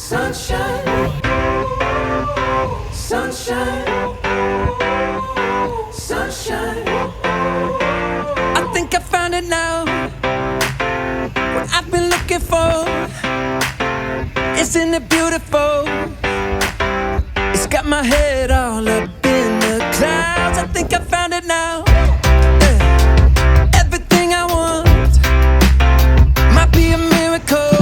Sunshine, sunshine, sunshine. I think I found it now. What I've been looking for. Isn't it beautiful? It's got my head all up in the clouds. I think I found it now. Everything I want might be a miracle.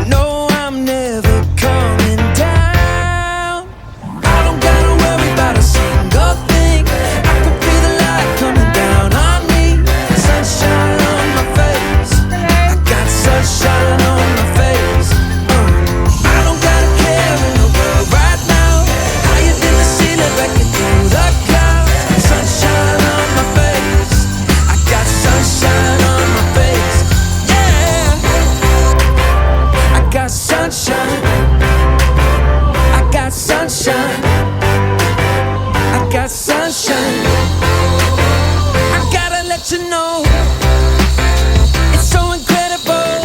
No, I'm never coming down. I don't gotta worry about a single thing. I can feel the light coming down on me. Sunshine on my face. I got sunshine on my face. I don't gotta care in the world right now. Higher than the ceiling, breaking through the clouds. Sunshine on my face. I got sunshine on my face. Yeah, I got sunshine. I got sunshine. I got sunshine. I gotta let you know, it's so incredible.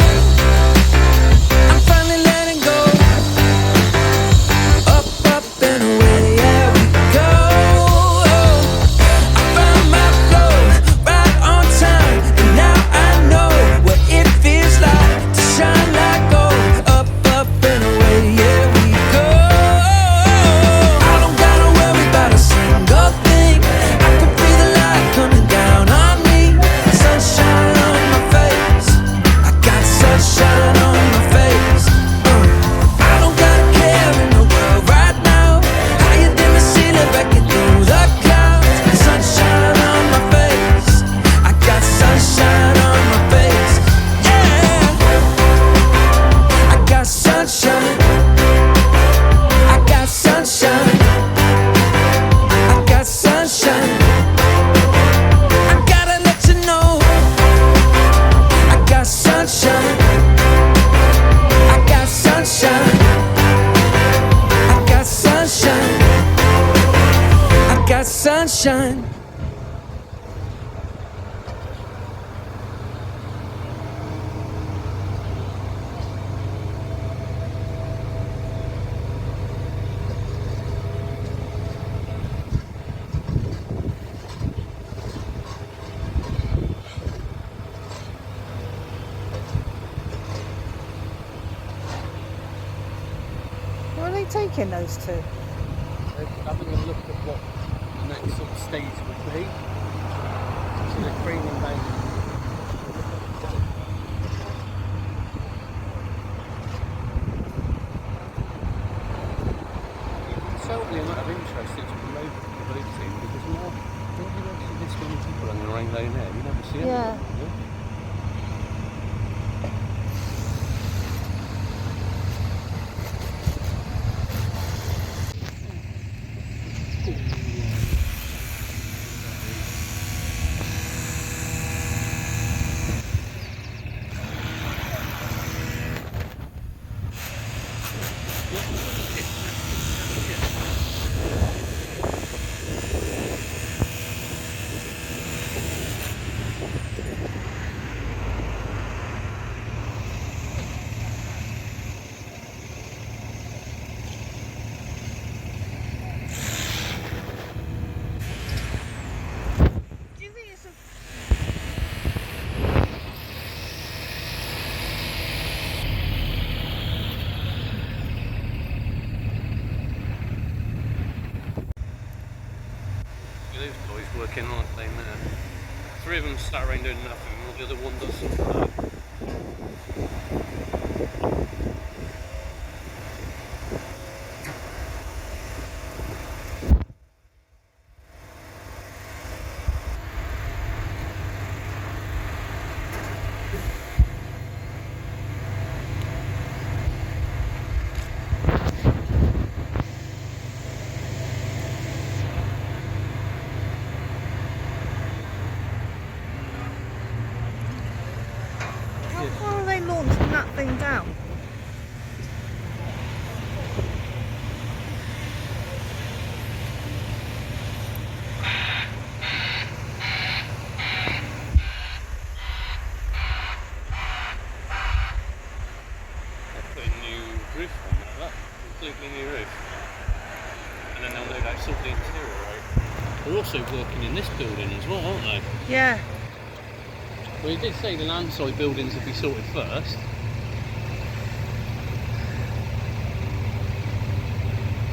I'm finally letting go. Up, up and away, yeah we go. I found my flow right on time, and now I know what it feels like to shine like gold. Up, up and away, yeah we go. I don't gotta worry about a single thing. I can feel the light coming down on me. Sunshine on my face. I got sunshine on my face. I don't gotta care in the world right now. Higher than the ceiling, breaking through the clouds. Sunshine on my face. I got sunshine on my face. Yeah, I got sunshine. I got sunshine. I got sunshine. I gotta let you know, I got sunshine. I got sunshine. I got sunshine. I got sunshine. Where are they taking those two? Having a look at what the next sort of stage would be. So they're bringing back. Certainly a lot of interest into promoting the boat team, because more, don't you see this many people on the rain lane there? You never see it. Yeah. Do you think it's a... Those boys working on it lane there. 3 of them sat around doing nothing, while the other one does something. How far are they launching that thing down? They're putting new completely new roof. And then they'll no doubt sort the interior out. They're also working in this building as well, aren't they? Yeah. Well, you did say the landside buildings would be sorted first.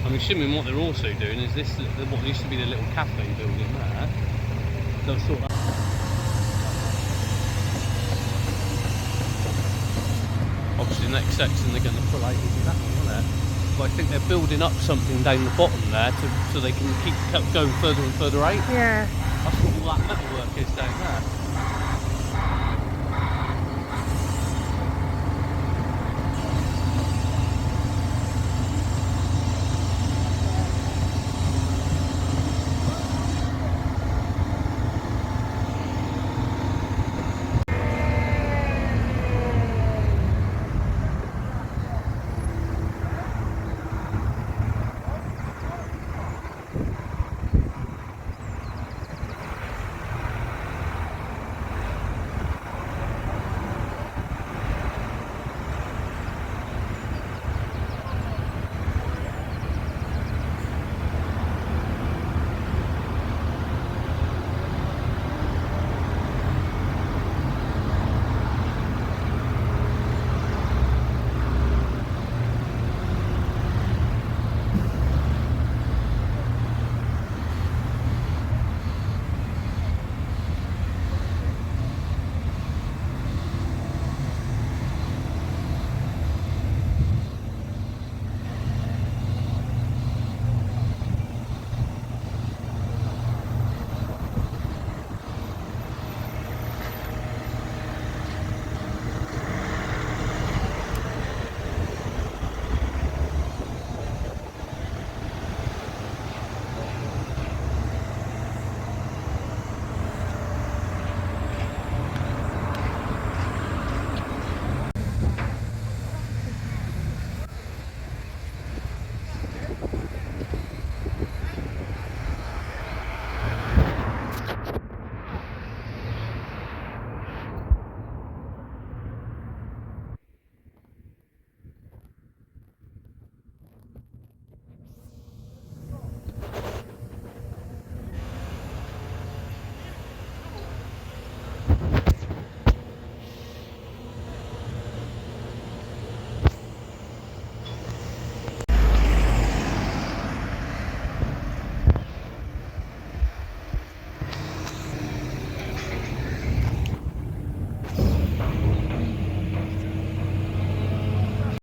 I'm assuming what they're also doing is this, what used to be the little cafe building there. They'll sort that. Obviously, the next section they're going to pull out will be that one, isn't it? But I think they're building up something down the bottom there so they can keep going further and further out. Yeah. That's what all that metalwork is down there.